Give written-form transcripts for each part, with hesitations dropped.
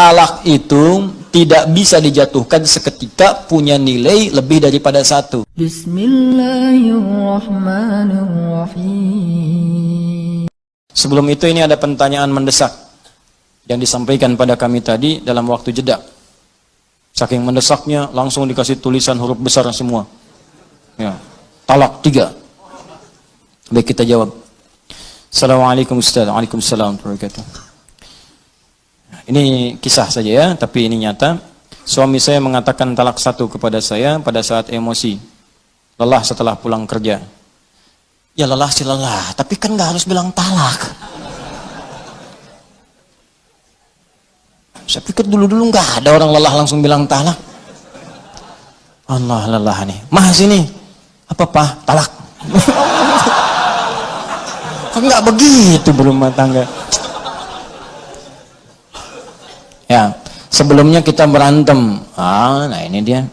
talak itu tidak bisa dijatuhkan seketika, punya nilai lebih daripada satu. Bismillahirrahmanirrahim. Sebelum itu ini ada pertanyaan mendesak yang disampaikan pada kami tadi dalam waktu jeda. Saking mendesaknya langsung dikasih tulisan huruf besar semua. Ya, talak 3. Baik, kita jawab. Assalamualaikum Ustaz. Waalaikumsalam warahmatullahi wabarakatuh. Ini kisah saja ya, tapi ini nyata. Suami saya mengatakan talak 1 kepada saya pada saat emosi, lelah setelah pulang kerja. Ya lelah sih lelah, tapi kan nggak harus bilang talak. Saya pikir dulu-dulu nggak ada orang lelah langsung bilang talak. Allah, lelah nih. Mah sini. Apa Pak? Talak. Kan nggak begitu berumah tangga. Ya, sebelumnya kita berantem. Nah ini dia.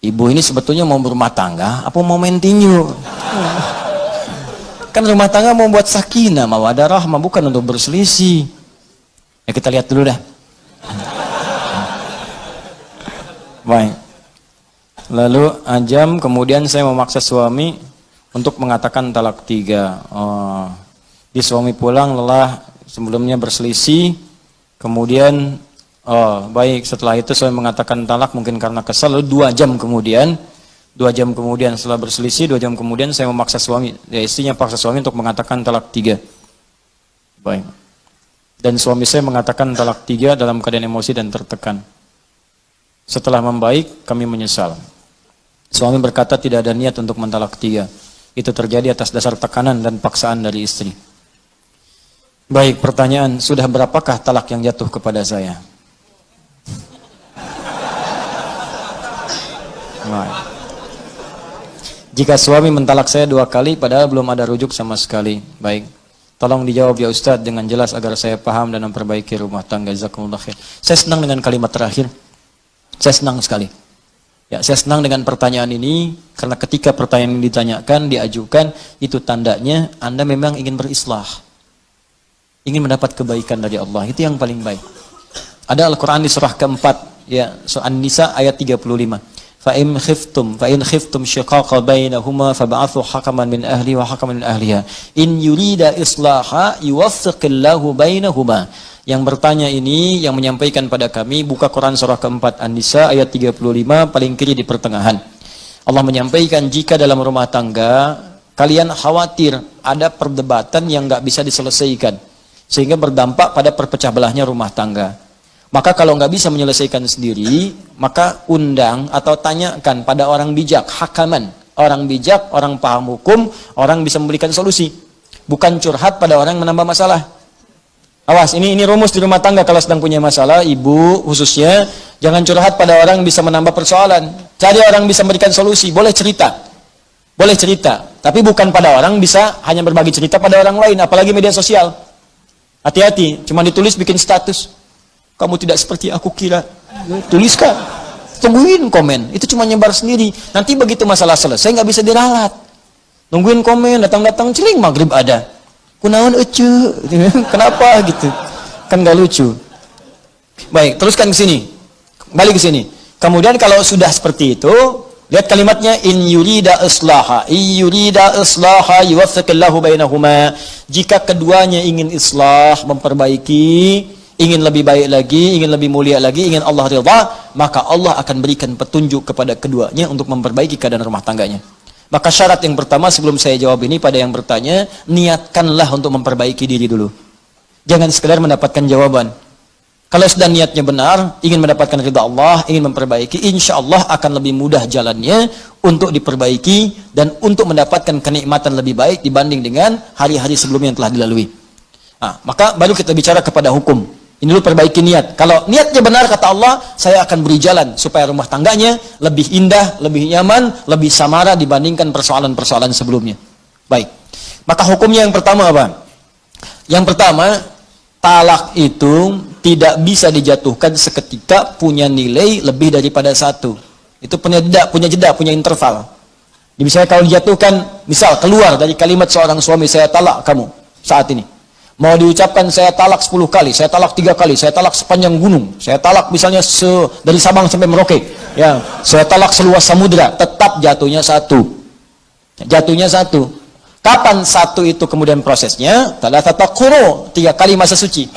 Ibu ini sebetulnya mau berumah tangga, apa mau main tinju? Kan rumah tangga mau buat sakinah, mawaddah rahmah, bukan untuk berselisih. Ya kita lihat dulu dah. Baik. Lalu jam kemudian saya memaksa suami untuk mengatakan talak 3. Di suami pulang lelah, sebelumnya berselisih. Kemudian, baik, setelah itu saya mengatakan talak mungkin karena kesal. Lalu 2 jam kemudian setelah berselisih, 2 jam kemudian saya memaksa suami, ya istrinya paksa suami untuk mengatakan talak 3. Baik. Dan suami saya mengatakan talak 3 dalam keadaan emosi dan tertekan. Setelah membaik, kami menyesal. Suami berkata tidak ada niat untuk mentalak 3. Itu terjadi atas dasar tekanan dan paksaan dari istri. Baik, pertanyaan, sudah berapakah talak yang jatuh kepada saya? Baik. Jika suami mentalak saya 2 kali padahal belum ada rujuk sama sekali. Baik, tolong dijawab ya Ustadz dengan jelas agar saya paham dan memperbaiki rumah tangga. Jazakumullah khair. Saya senang dengan kalimat terakhir. Saya senang sekali. Ya, saya senang dengan pertanyaan ini karena ketika pertanyaan ini ditanyakan, diajukan, itu tandanya Anda memang ingin berislah. Ingin mendapat kebaikan dari Allah, itu yang paling baik. Ada Al-Quran di surah keempat, ya, surah An-Nisa ayat 35. Fa'in khiftum shiqaqa bainahuma fab'athu hakaman min ahli wa hakaman min ahliha. In yurida islaha yuwaffiqillahu bainahuma. Yang bertanya ini, yang menyampaikan pada kami, buka Quran surah keempat An-Nisa ayat 35, paling kiri di pertengahan. Allah menyampaikan jika dalam rumah tangga kalian khawatir ada perdebatan yang nggak bisa diselesaikan, sehingga berdampak pada perpecah belahnya rumah tangga. Maka kalau nggak bisa menyelesaikan sendiri, maka undang atau tanyakan pada orang bijak, hakaman. Orang bijak, orang paham hukum, orang bisa memberikan solusi. Bukan curhat pada orang yang menambah masalah. Awas, ini rumus di rumah tangga kalau sedang punya masalah, ibu khususnya, jangan curhat pada orang yang bisa menambah persoalan. Cari orang yang bisa memberikan solusi, boleh cerita. Boleh cerita, tapi bukan pada orang bisa hanya berbagi cerita pada orang lain, apalagi media sosial. Hati-hati, cuma ditulis bikin status. Kamu tidak seperti aku kira. Tuliskan. Tungguin komen, itu cuma nyebar sendiri. Nanti begitu masalah selesai nggak bisa diralat. Nungguin komen, datang-datang celing maghrib ada. Kunaon ece, kenapa gitu? Kan nggak lucu. Baik, teruskan ke sini. Balik ke sini. Kemudian kalau sudah seperti itu, lihat kalimatnya in yurida islaha yuwaffiqillahu bainahuma. Jika keduanya ingin islah, memperbaiki, ingin lebih baik lagi, ingin lebih mulia lagi, ingin Allah ridha, maka Allah akan berikan petunjuk kepada keduanya untuk memperbaiki keadaan rumah tangganya. Maka syarat yang pertama sebelum saya jawab ini pada yang bertanya, niatkanlah untuk memperbaiki diri dulu. Jangan sekedar mendapatkan jawaban. Kalau sudah niatnya benar, ingin mendapatkan ridha Allah, ingin memperbaiki, insya Allah akan lebih mudah jalannya untuk diperbaiki dan untuk mendapatkan kenikmatan lebih baik dibanding dengan hari-hari sebelumnya yang telah dilalui. Maka baru kita bicara kepada hukum. Ini dulu perbaiki niat. Kalau niatnya benar kata Allah, saya akan beri jalan supaya rumah tangganya lebih indah, lebih nyaman, lebih samara dibandingkan persoalan-persoalan sebelumnya. Baik. Maka hukumnya yang pertama apa? Yang pertama, talak itu tidak bisa dijatuhkan seketika, punya nilai lebih daripada 1. Itu punya jeda, punya interval. Misalnya kalau dijatuhkan, misal keluar dari kalimat seorang suami, saya talak kamu saat ini. Mau diucapkan saya talak 10 kali, saya talak 3 kali, saya talak sepanjang gunung, saya talak misalnya dari Sabang sampai Merauke, ya, saya talak seluas samudra, tetap jatuhnya satu. Jatuhnya satu. Kapan satu itu kemudian prosesnya? Thalathata quru, 3 kali masa suci.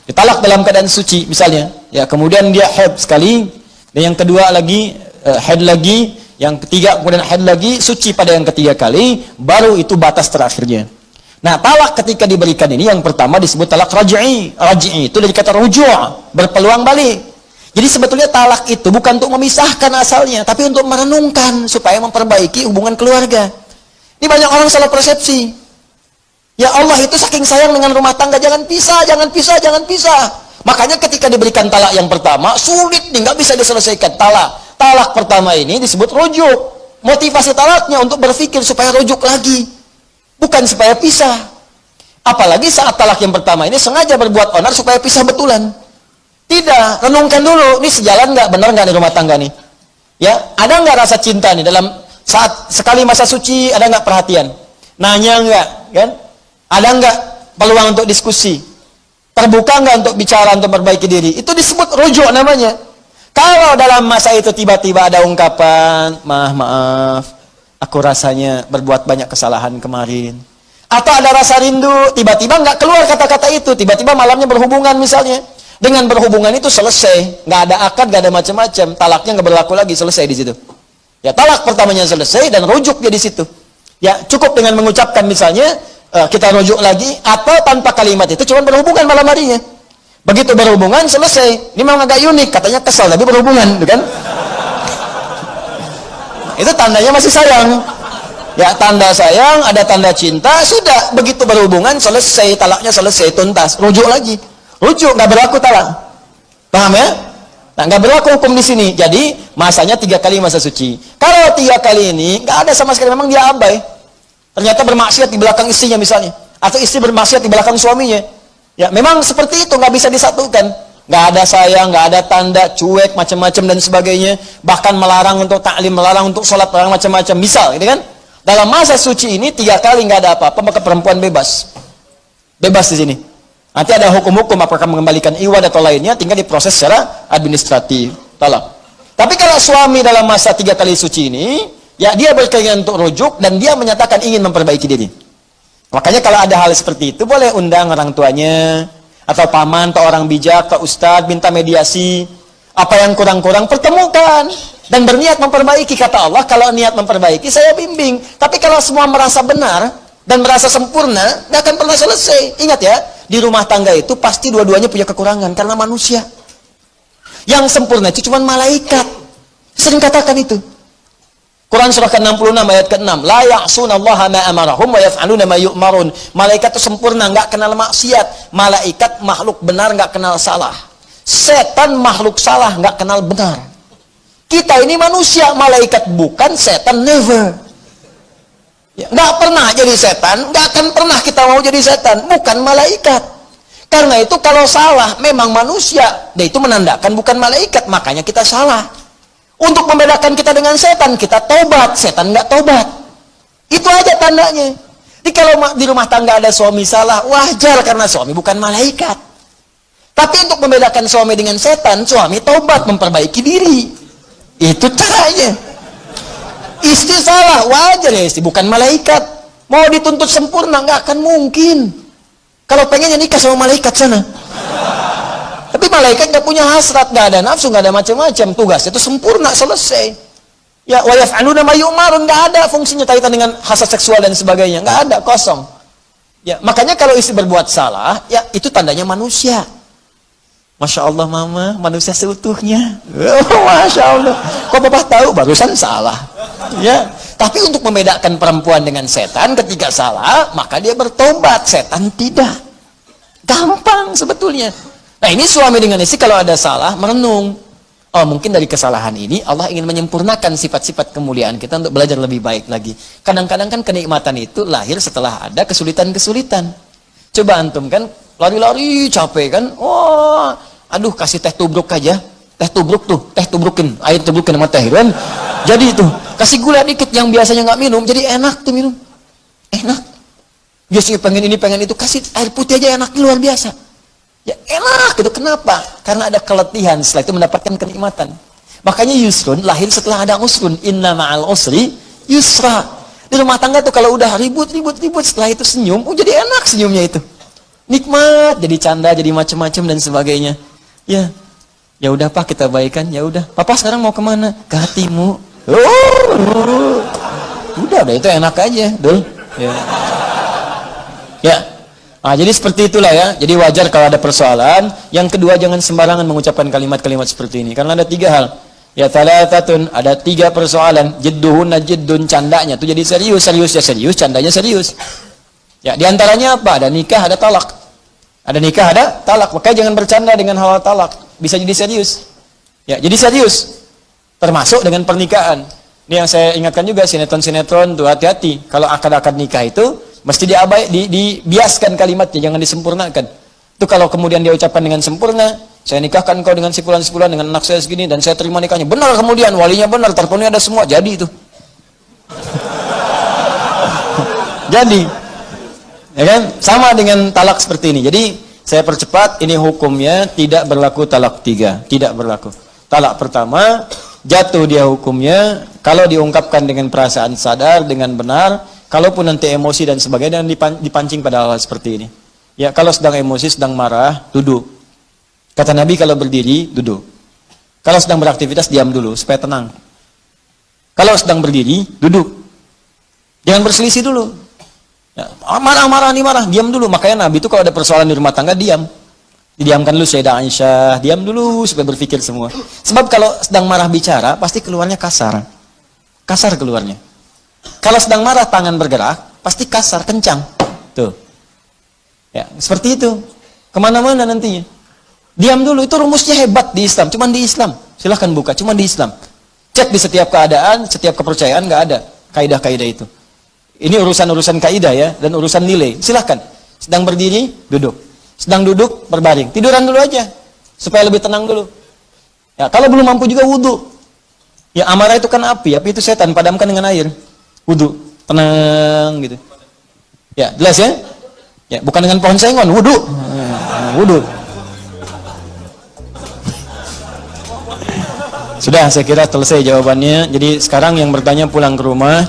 Ditalak dalam keadaan suci misalnya, ya, kemudian dia haid sekali, dan yang kedua lagi haid lagi, yang ketiga kemudian haid lagi, suci pada yang ketiga kali, baru itu batas terakhirnya. Nah, talak ketika diberikan ini yang pertama disebut talak raj'i. Raj'i itu dari kata ruju', berpeluang balik. Jadi sebetulnya talak itu bukan untuk memisahkan asalnya, tapi untuk merenungkan supaya memperbaiki hubungan keluarga. Ini banyak orang salah persepsi. Ya Allah itu saking sayang dengan rumah tangga, jangan pisah, jangan pisah, jangan pisah. Makanya ketika diberikan talak yang pertama, sulit nih, nggak bisa diselesaikan. Talak pertama ini disebut rujuk. Motivasi talaknya untuk berpikir supaya rujuk lagi. Bukan supaya pisah. Apalagi saat talak yang pertama ini sengaja berbuat onar supaya pisah betulan. Tidak, renungkan dulu, ini sejalan nggak, benar nggak di rumah tangga nih? Ya, ada nggak rasa cinta nih dalam saat sekali masa suci, ada nggak perhatian? Nanya nggak, kan? Ada nggak peluang untuk diskusi? Terbuka nggak untuk bicara, untuk perbaiki diri? Itu disebut rujuk namanya. Kalau dalam masa itu tiba-tiba ada ungkapan, maaf, aku rasanya berbuat banyak kesalahan kemarin. Atau ada rasa rindu, tiba-tiba nggak keluar kata-kata itu, tiba-tiba malamnya berhubungan misalnya. Dengan berhubungan itu selesai, nggak ada akad, nggak ada macam-macam, talaknya nggak berlaku lagi, selesai di situ. Ya, talak pertamanya selesai dan rujuk dia di situ. Ya, cukup dengan mengucapkan misalnya kita rujuk lagi, atau tanpa kalimat itu cuma berhubungan malam harinya. Begitu berhubungan selesai. Ini memang agak unik, katanya kesal tapi berhubungan, kan? Itu tandanya masih sayang. Ya, tanda sayang, ada tanda cinta, sudah. Begitu berhubungan, selesai, talaknya selesai, tuntas. Rujuk lagi. Rujuk, nggak berlaku talak. Paham ya? Nah, nggak berlaku hukum di sini. Jadi, masanya 3 kali masa suci. Kalau 3 kali ini, nggak ada sama sekali, memang dia abai. Ternyata bermaksiat di belakang istrinya misalnya. Atau istri bermaksiat di belakang suaminya. Ya, memang seperti itu, nggak bisa disatukan. Nggak ada sayang, nggak ada tanda, cuek, macam-macam dan sebagainya. Bahkan melarang untuk taklim, melarang untuk sholat, melarang macam-macam. Misal, gitu kan? Dalam masa suci ini 3 kali nggak ada apa-apa, maka perempuan bebas. Bebas di sini. Nanti ada hukum-hukum apakah mengembalikan iwad atau lainnya, tinggal diproses secara administratif. Talak. Tapi kalau suami dalam masa 3 kali suci ini, ya dia berkeinginan untuk rujuk dan dia menyatakan ingin memperbaiki diri. Makanya kalau ada hal seperti itu, boleh undang orang tuanya, atau paman, atau orang bijak, atau ustadz, minta mediasi. Apa yang kurang-kurang, pertemukan. Dan berniat memperbaiki. Kata Allah, kalau niat memperbaiki, saya bimbing. Tapi kalau semua merasa benar, dan merasa sempurna, nggak akan pernah selesai. Ingat ya, di rumah tangga itu pasti dua-duanya punya kekurangan, karena manusia. Yang sempurna itu cuma malaikat. Sering katakan itu. Quran surah ke-66 ayat ke-6. La ya'sunallaha ma amarahum wa yaf'aluna ma yu'marun. Malaikat itu sempurna, enggak kenal maksiat. Malaikat makhluk benar, enggak kenal salah. Setan makhluk salah, enggak kenal benar. Kita ini manusia, malaikat bukan, setan never. Ya, enggak pernah jadi setan, enggak akan pernah kita mau jadi setan, bukan malaikat. Karena itu kalau salah memang manusia, dan itu menandakan bukan malaikat, makanya kita salah. Untuk membedakan kita dengan setan, kita tobat, setan nggak tobat. Itu aja tandanya. Jadi kalau di rumah tangga ada suami salah, wajar karena suami bukan malaikat. Tapi untuk membedakan suami dengan setan, suami tobat, memperbaiki diri. Itu caranya. Istri salah, wajar ya istri, bukan malaikat. Mau dituntut sempurna, nggak akan mungkin. Kalau pengennya nikah sama malaikat sana. Tapi malaikat nggak punya hasrat, nggak ada nafsu, nggak ada macam-macam. Tugas itu sempurna, selesai. Ya, wa yaf'aluna ma yu'marun, nggak ada fungsinya kaitan dengan hasrat seksual dan sebagainya, nggak ada, kosong. Ya, makanya kalau istri berbuat salah, ya itu tandanya manusia. Masya Allah mama, manusia seutuhnya. Oh, Masya Allah. Kok papa tahu barusan salah? Ya, tapi untuk membedakan perempuan dengan setan, ketika salah, maka dia bertobat, setan tidak. Gampang sebetulnya. Nah, ini suami dengan istri kalau ada salah, merenung. Oh, mungkin dari kesalahan ini Allah ingin menyempurnakan sifat-sifat kemuliaan kita untuk belajar lebih baik lagi. Kadang-kadang kan kenikmatan itu lahir setelah ada kesulitan-kesulitan. Coba antum kan lari-lari capek kan? Oh, aduh kasih teh tubruk aja. Teh tubruk tuh, teh tubrukin, air tubrukin sama teh kan. Jadi itu, kasih gula dikit yang biasanya nggak minum, jadi enak tuh minum. Enak. Biasanya pengen ini, pengen itu, kasih air putih aja enak, luar biasa. Ya enak gitu, kenapa? Karena ada keletihan, setelah itu mendapatkan kenikmatan. Makanya yusrun lahir setelah ada usrun. Inna ma'al usri yusra. Di rumah tangga tuh kalau udah ribut, setelah itu senyum, jadi enak senyumnya itu. Nikmat, jadi canda, jadi macam-macam dan sebagainya. Ya, ya udah Pak, kita baikan, ya udah. Papa sekarang mau kemana? Ke hatimu. Udah itu enak aja, dul. Ya. Ya. Nah, jadi seperti itulah ya. Jadi wajar kalau ada persoalan. Yang kedua, jangan sembarangan mengucapkan kalimat-kalimat seperti ini. Karena ada 3 hal. Ya thalathatun, ada 3 persoalan. Jidduhunna jiddun, candanya itu jadi serius, seriusnya serius, candanya serius. Ya, diantaranya apa? Ada nikah, ada talak. Ada nikah, ada talak. Makanya jangan bercanda dengan hal talak. Bisa jadi serius. Ya, jadi serius. Termasuk dengan pernikahan. Ini yang saya ingatkan juga, sinetron-sinetron tuh hati-hati. Kalau akad-akad nikah itu mesti dibiaskan kalimatnya, jangan disempurnakan. Itu kalau kemudian dia ucapkan dengan sempurna, saya nikahkan kau dengan si fulan dengan anak saya segini dan saya terima nikahnya. Benar, kemudian walinya benar, terpenuhi ada semua, jadi itu. Jadi, ya kan? Sama dengan talak seperti ini. Jadi, saya percepat, ini hukumnya tidak berlaku talak 3, tidak berlaku. Talak pertama, jatuh dia hukumnya kalau diungkapkan dengan perasaan sadar, dengan benar. Kalaupun nanti emosi dan sebagainya, dan dipancing pada hal seperti ini. Ya, kalau sedang emosi, sedang marah, duduk. Kata Nabi kalau berdiri, duduk. Kalau sedang beraktivitas, diam dulu, supaya tenang. Kalau sedang berdiri, duduk. Jangan berselisih dulu. Ya, marah, diam dulu. Makanya Nabi itu kalau ada persoalan di rumah tangga, diam. Didiamkan dulu Sayyidah Aisyah, diam dulu, supaya berpikir semua. Sebab kalau sedang marah bicara, pasti keluarnya kasar. Kasar keluarnya. Kalau sedang marah tangan bergerak, pasti kasar, kencang. Tuh. Ya, seperti itu. Kemana-mana nantinya. Diam dulu, itu rumusnya hebat di Islam. Cuman di Islam. Silahkan buka, cuman di Islam. Cek di setiap keadaan, setiap kepercayaan, nggak ada kaidah-kaidah itu. Ini urusan-urusan kaidah ya, dan urusan nilai. Silahkan. Sedang berdiri, duduk. Sedang duduk, berbaring. Tiduran dulu aja. Supaya lebih tenang dulu. Ya, kalau belum mampu juga wudhu. Ya, amarah itu kan api itu setan, padamkan dengan air. Wudhu, tenang gitu. Ya, jelas ya? Ya, bukan dengan pohon sengon, wudhu. Wudhu. Sudah, saya kira selesai jawabannya. Jadi sekarang yang bertanya pulang ke rumah,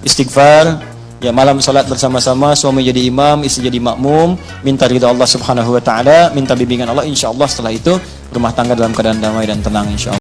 istighfar. Ya, malam salat bersama-sama, suami jadi imam, istri jadi makmum, minta ridha Allah Subhanahu wa taala, minta bimbingan Allah, insyaallah setelah itu rumah tangga dalam keadaan damai dan tenang insyaallah.